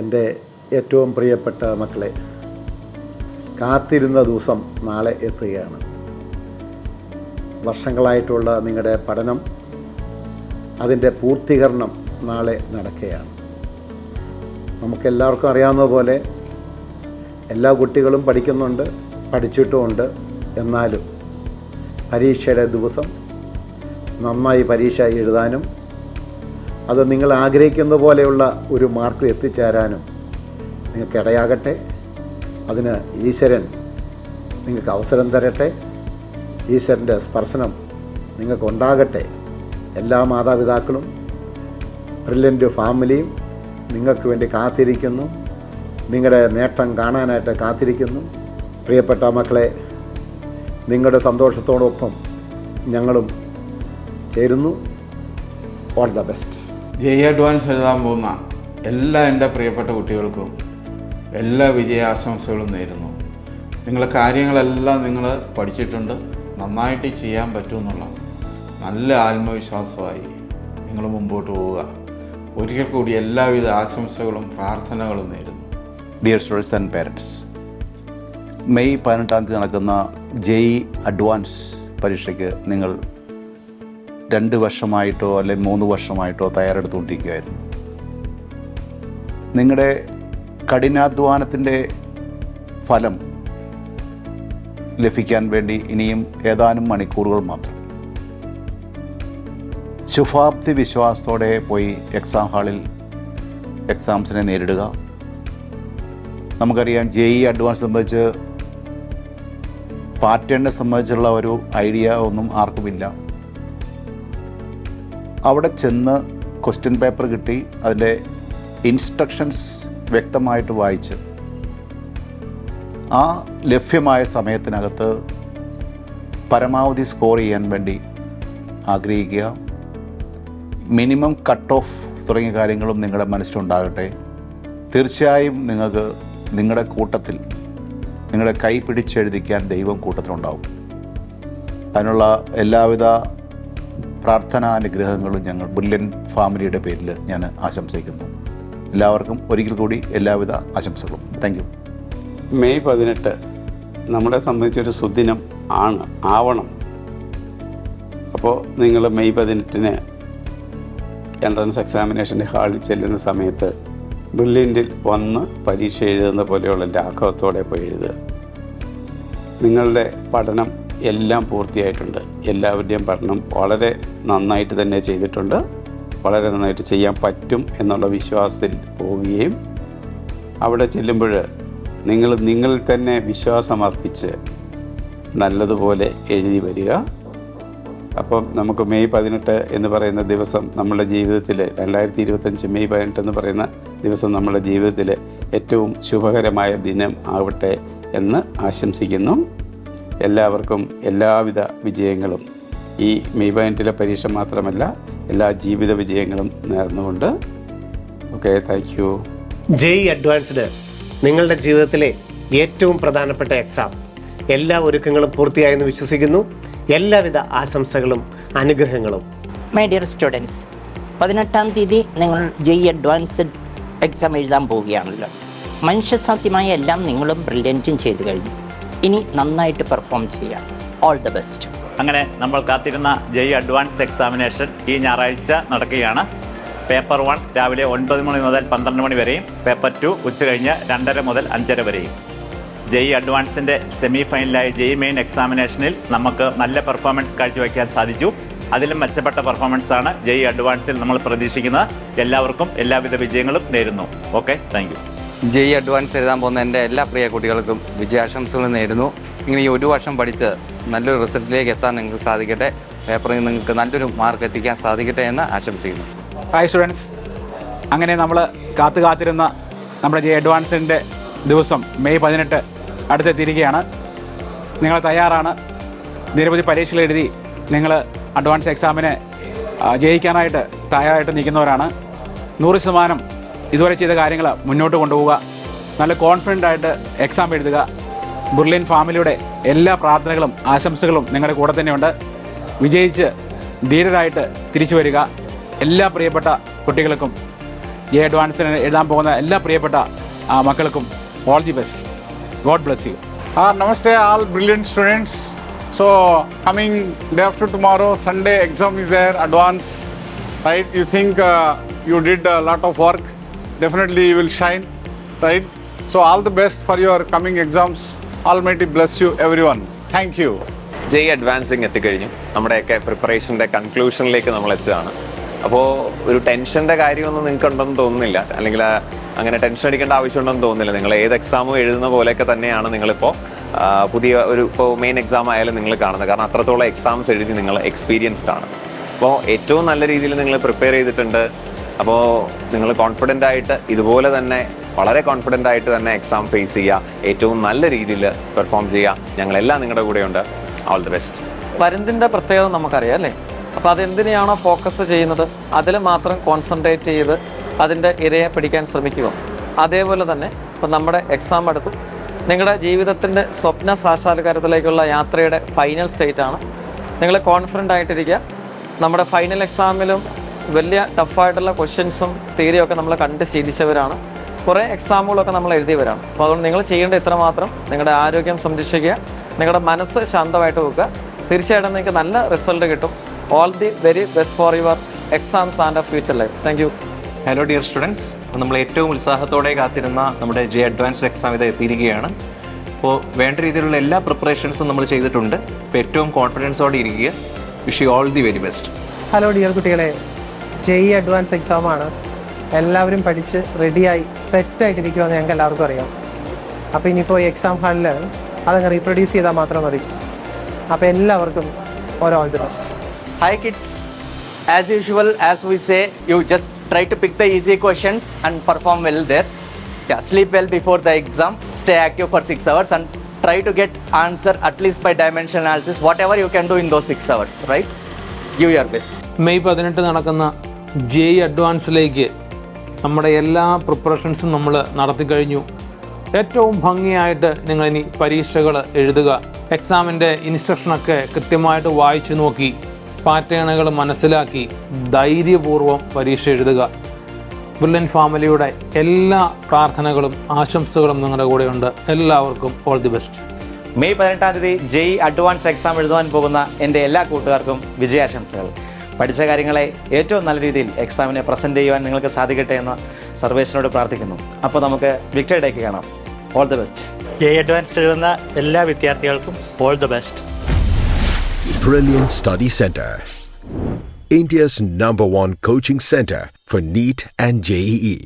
എൻ്റെ ഏറ്റവും പ്രിയപ്പെട്ട മക്കളെ, കാത്തിരുന്ന ദിവസം നാളെ എത്തുകയാണ്. വർഷങ്ങളായിട്ടുള്ള നിങ്ങളുടെ പഠനം, അതിൻ്റെ പൂർത്തീകരണം നാളെ നടക്കുകയാണ്. നമുക്കെല്ലാവർക്കും അറിയാവുന്ന പോലെ എല്ലാ കുട്ടികളും പഠിക്കുന്നുണ്ട്, പഠിച്ചിട്ടുമുണ്ട്. എന്നാലും പരീക്ഷയുടെ ദിവസം നന്നായി പരീക്ഷ എഴുതാനും അത് നിങ്ങൾ ആഗ്രഹിക്കുന്ന പോലെയുള്ള ഒരു മാർക്ക് എത്തിച്ചേരാനും നിങ്ങൾക്ക് ഇടയാകട്ടെ. അതിന് ഈശ്വരൻ നിങ്ങൾക്ക് അവസരം തരട്ടെ. ഈശ്വരൻ്റെ സ്പർശനം നിങ്ങൾക്കുണ്ടാകട്ടെ. എല്ലാ മാതാപിതാക്കളും ബ്രില്യൻ്റ് ഫാമിലിയും നിങ്ങൾക്ക് വേണ്ടി കാത്തിരിക്കുന്നു. നിങ്ങളുടെ നേട്ടം കാണാനായിട്ട് കാത്തിരിക്കുന്നു. പ്രിയപ്പെട്ട മക്കളെ, നിങ്ങളുടെ സന്തോഷത്തോടൊപ്പം ഞങ്ങളും ചേരുന്നു. All the best. JEE advance എഴുതാൻ പോകുന്ന എല്ലാ എൻ്റെ പ്രിയപ്പെട്ട കുട്ടികൾക്കും എല്ലാ വിജയാശംസകളും നേരുന്നു. നിങ്ങളുടെ കാര്യങ്ങളെല്ലാം നിങ്ങൾ പഠിച്ചിട്ടുണ്ട്, നന്നായിട്ട് ചെയ്യാൻ പറ്റുമെന്നുള്ള നല്ല ആത്മവിശ്വാസമായി നിങ്ങൾ മുമ്പോട്ട് പോവുക. ഒരിക്കൽ കൂടി എല്ലാവിധ ആശംസകളും പ്രാർത്ഥനകളും നേരുന്നു. Dear students and parents, May 18-ാം തീയതി നടക്കുന്ന ജെഇ അഡ്വാൻസ് പരീക്ഷയ്ക്ക് നിങ്ങൾ 2 വർഷമായിട്ടോ അല്ലെങ്കിൽ 3 വർഷമായിട്ടോ തയ്യാറെടുത്തുകൊണ്ടിരിക്കുകയായിരുന്നു. നിങ്ങളുടെ കഠിനാധ്വാനത്തിൻ്റെ ഫലം ലഭിക്കാൻ വേണ്ടി ഇനിയും ഏതാനും മണിക്കൂറുകൾ മാത്രം. ശുഭാപ്തി വിശ്വാസത്തോടെ പോയി എക്സാം ഹാളിൽ എക്സാംസിനെ നേരിടുക. നമുക്കറിയാം, ജെഇ അഡ്വാൻസ് സംബന്ധിച്ച് പാറ്റേണിനെ സംബന്ധിച്ചുള്ള ഒരു ഐഡിയ ഒന്നും ആർക്കുമില്ല. അവിടെ ചെന്ന് ക്വസ്റ്റ്യൻ പേപ്പർ കിട്ടി, അതിൻ്റെ ഇൻസ്ട്രക്ഷൻസ് വ്യക്തമായിട്ട് വായിച്ച് ആ ലഭ്യമായ സമയത്തിനകത്ത് പരമാവധി സ്കോർ ചെയ്യാൻ വേണ്ടി ആഗ്രഹിക്കുക. മിനിമം കട്ട് ഓഫ് തുടങ്ങിയ കാര്യങ്ങളും നിങ്ങളുടെ മനസ്സിലുണ്ടാകട്ടെ. തീർച്ചയായും നിങ്ങൾക്ക് നിങ്ങളുടെ കൂട്ടത്തിൽ, നിങ്ങളുടെ കൈ പിടിച്ചെഴുതിക്കാൻ ദൈവം കൂട്ടത്തിലുണ്ടാവും. അതിനുള്ള എല്ലാവിധ പ്രാർത്ഥനാനുഗ്രഹങ്ങളും ഞങ്ങൾ ബ്രില്യൻ ഫാമിലിയുടെ പേരിൽ ഞാൻ ആശംസിക്കുന്നു. എല്ലാവർക്കും ഒരിക്കൽ കൂടി എല്ലാവിധ ആശംസകളും. Thank you. മെയ് 18 നമ്മളെ സംബന്ധിച്ചൊരു സുദിനം ആവണം. അപ്പോൾ നിങ്ങൾ മെയ് 18-ന് എൻട്രൻസ് എക്സാമിനേഷൻ്റെ ഹാളിൽ ചെല്ലുന്ന സമയത്ത് ബ്രില്യൻറ്റിൽ വന്ന് പരീക്ഷ എഴുതുന്ന പോലെയുള്ള ലാഘവത്തോടെ പോയി എഴുതുക. നിങ്ങളുടെ പഠനം എല്ലാം പൂർത്തിയായിട്ടുണ്ട്. എല്ലാവരുടെയും പഠനം വളരെ നന്നായിട്ട് തന്നെ ചെയ്തിട്ടുണ്ട്. വളരെ നന്നായിട്ട് ചെയ്യാൻ പറ്റും എന്നുള്ള വിശ്വാസത്തിൽ പോവുകയും അവിടെ ചെല്ലുമ്പോൾ നിങ്ങളിൽ തന്നെ വിശ്വാസമർപ്പിച്ച് നല്ലതുപോലെ എഴുതി വരിക. അപ്പം നമുക്ക് മെയ് 18 എന്ന് പറയുന്ന ദിവസം നമ്മുടെ ജീവിതത്തിൽ, 2025 മെയ് 18 എന്ന് പറയുന്ന ദിവസം നമ്മുടെ ജീവിതത്തിൽ ഏറ്റവും ശുഭകരമായ ദിനം ആവട്ടെ എന്ന് ആശംസിക്കുന്നു. എല്ലാവർക്കും എല്ലാവിധ വിജയങ്ങളും ഈ മെയ് 18-ലെ പരീക്ഷ മാത്രമല്ല എല്ലാ ജീവിത വിജയങ്ങളും നേർന്നുകൊണ്ട് okay, thank you. JEE advanced നിങ്ങളുടെ ജീവിതത്തിലെ ഏറ്റവും പ്രധാനപ്പെട്ട എക്സാം. എല്ലാ ഒരുക്കങ്ങളും പൂർത്തിയായെന്ന് വിശ്വസിക്കുന്നു. എല്ലാവിധ ആശംസകളും അനുഗ്രഹങ്ങളും. മൈ ഡിയർ സ്റ്റുഡൻസ്, 18-ാം തീയതി നിങ്ങൾ ജെഇ അഡ്വാൻസ്ഡ് എക്സാം എഴുതാൻ പോവുകയാണല്ലോ. മനുഷ്യസാധ്യമായ എല്ലാം നിങ്ങളും ബ്രില്യൻറ്റും ചെയ്തു കഴിഞ്ഞു. ഇനി നന്നായിട്ട് പെർഫോം ചെയ്യാം. All the best. അങ്ങനെ നമ്മൾ കാത്തിരുന്ന ജെഇ അഡ്വാൻസ് എക്സാമിനേഷൻ ഈ ഞായറാഴ്ച നടക്കുകയാണ്. പേപ്പർ 1 രാവിലെ 9 മണി മുതൽ 12 മണി വരെയും, പേപ്പർ 2 ഉച്ച കഴിഞ്ഞ് 2:30 മുതൽ 5:30 വരെയും. ജെഇ അഡ്വാൻസിൻ്റെ സെമി ഫൈനലായ ജെഇ മെയിൻ എക്സാമിനേഷനിൽ നമുക്ക് നല്ല പെർഫോമൻസ് കാഴ്ചവെക്കാൻ സാധിച്ചു. അതിലും മെച്ചപ്പെട്ട പെർഫോമൻസാണ് ജെഇ അഡ്വാൻസിൽ നമ്മൾ പ്രതീക്ഷിക്കുന്നത്. എല്ലാവർക്കും എല്ലാവിധ വിജയങ്ങളും നേരുന്നു. Okay, thank you. JEE advance എഴുതാൻ പോകുന്ന എൻ്റെ എല്ലാ പ്രിയ കുട്ടികൾക്കും വിജയാശംസകൾ നേരുന്നു. ഇങ്ങനെ ഈ 1 വർഷം പഠിച്ച് നല്ലൊരു റിസൾട്ടിലേക്ക് എത്താൻ നിങ്ങൾക്ക് സാധിക്കട്ടെ. പേപ്പറിൽ നിങ്ങൾക്ക് നല്ലൊരു മാർക്ക് എത്തിക്കാൻ സാധിക്കട്ടെ എന്ന് ആശംസിക്കുന്നു. ഹായ് സ്റ്റുഡൻസ്, അങ്ങനെ നമ്മൾ കാത്തിരുന്ന നമ്മുടെ ജെഇ അഡ്വാൻസിൻ്റെ ദിവസം മെയ് 18 അടുത്തെത്തിയിരിക്കുകയാണ്. നിങ്ങൾ തയ്യാറാണ്. നിരവധി പരീക്ഷകൾ എഴുതി നിങ്ങൾ അഡ്വാൻസ് എക്സാമിനെ ജയിക്കാനായിട്ട് തയ്യാറായിട്ട് നിൽക്കുന്നവരാണ്. 100% ഇതുവരെ ചെയ്ത കാര്യങ്ങൾ മുന്നോട്ട് കൊണ്ടുപോവുക. നല്ല കോൺഫിഡൻ്റ് ആയിട്ട് എക്സാം എഴുതുക. ബ്രില്യൻ ഫാമിലിയുടെ എല്ലാ പ്രാർത്ഥനകളും ആശംസകളും നിങ്ങളുടെ കൂടെ തന്നെയുണ്ട്. വിജയിച്ച് ധീരരായിട്ട് തിരിച്ചു വരിക. എല്ലാ പ്രിയപ്പെട്ട കുട്ടികൾക്കും ജെ അഡ്വാൻസിന് എഴുതാൻ പോകുന്ന എല്ലാ പ്രിയപ്പെട്ട മക്കൾക്കും all the best. God bless you. Namaste all brilliant students. So coming day after tomorrow, Sunday exam is there, advance, right? You think you did a lot of work, definitely you will shine, right? So all the best for your coming exams. Almighty bless you everyone. Thank you. ജെയ് advancing എത്തിക്കഴിഞ്ഞു. നമ്മുടെയൊക്കെ പ്രിപ്പറേഷൻ്റെ കൺക്ലൂഷനിലേക്ക് നമ്മൾ എത്തുകയാണ്. അപ്പോൾ ഒരു ടെൻഷൻ്റെ കാര്യമൊന്നും നിങ്ങൾക്ക് ഉണ്ടെന്ന് തോന്നുന്നില്ല, അല്ലെങ്കിൽ അങ്ങനെ ടെൻഷൻ അടിക്കേണ്ട ആവശ്യമുണ്ടെന്ന് തോന്നുന്നില്ല. നിങ്ങൾ ഏത് എക്സാമും എഴുതുന്ന പോലെയൊക്കെ തന്നെയാണ് നിങ്ങളിപ്പോൾ പുതിയ ഇപ്പോൾ മെയിൻ എക്സാം ആയാലും നിങ്ങൾ കാണുന്നത്. കാരണം അത്രത്തോളം എക്സാംസ് എഴുതി നിങ്ങൾ എക്സ്പീരിയൻസ്ഡ് ആണ്. അപ്പോൾ ഏറ്റവും നല്ല രീതിയിൽ നിങ്ങൾ പ്രിപ്പയർ ചെയ്തിട്ടുണ്ട്. അപ്പോൾ നിങ്ങൾ കോൺഫിഡൻ്റ് ആയിട്ട് ഇതുപോലെ തന്നെ വളരെ കോൺഫിഡൻ്റ് ആയിട്ട് തന്നെ എക്സാം ഫേസ് ചെയ്യുക, ഏറ്റവും നല്ല രീതിയിൽ പെർഫോം ചെയ്യുക. ഞങ്ങളെല്ലാം നിങ്ങളുടെ കൂടെയുണ്ട്. All the best. പരുന്തിൻ്റെ പ്രത്യേകത നമുക്കറിയാം അല്ലേ? അപ്പോൾ അതെന്തിനെയാണോ ഫോക്കസ് ചെയ്യുന്നത് അതിൽ മാത്രം കോൺസെൻട്രേറ്റ് ചെയ്ത് അതിൻ്റെ ഇരയെ പിടിക്കാൻ ശ്രമിക്കുക. അതേപോലെ തന്നെ ഇപ്പം നമ്മുടെ എക്സാം അടുത്തു, നിങ്ങളുടെ ജീവിതത്തിൻ്റെ സ്വപ്ന സാക്ഷാത്കാരത്തിലേക്കുള്ള യാത്രയുടെ ഫൈനൽ സ്റ്റേറ്റാണ്. നിങ്ങൾ കോൺഫിഡൻ്റ് ആയിട്ടിരിക്കുക. നമ്മുടെ ഫൈനൽ എക്സാമിലും വലിയ ടഫായിട്ടുള്ള ക്വസ്റ്റ്യൻസും തിയറിയൊക്കെ നമ്മൾ കണ്ട് ശീലിച്ചവരാണ്. കുറേ എക്സാമുകളൊക്കെ നമ്മൾ എഴുതിയവരാണ്. അപ്പോൾ അതുകൊണ്ട് നിങ്ങൾ ചെയ്യേണ്ട ഇത്രമാത്രം നിങ്ങളുടെ ആരോഗ്യം സംരക്ഷിക്കുക, നിങ്ങളുടെ മനസ്സ് ശാന്തമായിട്ട് വെക്കുക. തീർച്ചയായിട്ടും നിങ്ങൾക്ക് നല്ല റിസൾട്ട് കിട്ടും. All the very best for your exams and future life. Thank you. Hello dear students, നമ്മൾ ഏറ്റവും ഉത്സാഹത്തോടെ കാത്തിരുന്ന നമ്മുടെ ജെ അഡ്വാൻസ്ഡ് എക്സാം ഇത് എത്തിയിരിക്കുകയാണ്. അപ്പോൾ വേണ്ട രീതിയിലുള്ള എല്ലാ പ്രിപ്പറേഷൻസും നമ്മൾ ചെയ്തിട്ടുണ്ട്. അപ്പോൾ ഏറ്റവും കോൺഫിഡൻസോടെ ഇരിക്കുക. Wish you all the very best. Hello dear കുട്ടികളെ, ജെ അഡ്വാൻസ് എക്സാമാണ്. എല്ലാവരും പഠിച്ച് റെഡിയായി സെറ്റായിട്ടിരിക്കുമെന്ന് ഞങ്ങൾക്ക് എല്ലാവർക്കും അറിയാം. അപ്പോൾ ഇനിയിപ്പോൾ ഈ എക്സാം ഹാളിൽ അതങ്ങ് റീപ്രൊഡ്യൂസ് ചെയ്താൽ മാത്രം മതി. അപ്പോൾ എല്ലാവർക്കും all the best. Hi kids, as usual, as we say, you just try to pick the easy questions and perform well there. Yeah, sleep well before the exam, stay active for 6 hours and try to get answer at least by dimension analysis, whatever you can do in those 6 hours, right? Give your best. May 18 നടക്കുന്ന J അഡ്വാൻസിലേക്ക് നമ്മുടെ എല്ലാ പ്രിപ്പറേഷൻസും നമ്മൾ നടത്തി കഴിഞ്ഞു. ഏറ്റവും ഭംഗിയായിട്ട് നിങ്ങളിനി പരീക്ഷകൾ എഴുതുക. എക്സാമിൻ്റെ ഇൻസ്ട്രക്ഷനൊക്കെ കൃത്യമായിട്ട് വായിച്ചു നോക്കി പാറ്റേണുകൾ മനസ്സിലാക്കി ധൈര്യപൂർവ്വം പരീക്ഷ എഴുതുക. ബ്രില്യൻറ്റ് ഫാമിലിയുടെ എല്ലാ പ്രാർത്ഥനകളും ആശംസകളും നിങ്ങളുടെ കൂടെയുണ്ട്. എല്ലാവർക്കും all the best. May 18 Jay advance exam എഴുതുവാൻ പോകുന്ന എൻ്റെ എല്ലാ കൂട്ടുകാർക്കും വിജയാശംസകൾ. പഠിച്ച കാര്യങ്ങളെ ഏറ്റവും നല്ല രീതിയിൽ എക്സാമിനെ പ്രസൻറ്റ് ചെയ്യുവാൻ നിങ്ങൾക്ക് സാധിക്കട്ടെ എന്ന് സർവേശ്വരനോട് പ്രാർത്ഥിക്കുന്നു. അപ്പോൾ നമുക്ക് വിക്ടറി ഡേക്ക് കാണാം. All the best. Jay advance എഴുതുന്ന എല്ലാ വിദ്യാർത്ഥികൾക്കും all the best. Brilliant Study Center, India's #1 coaching center for NEET and JEE.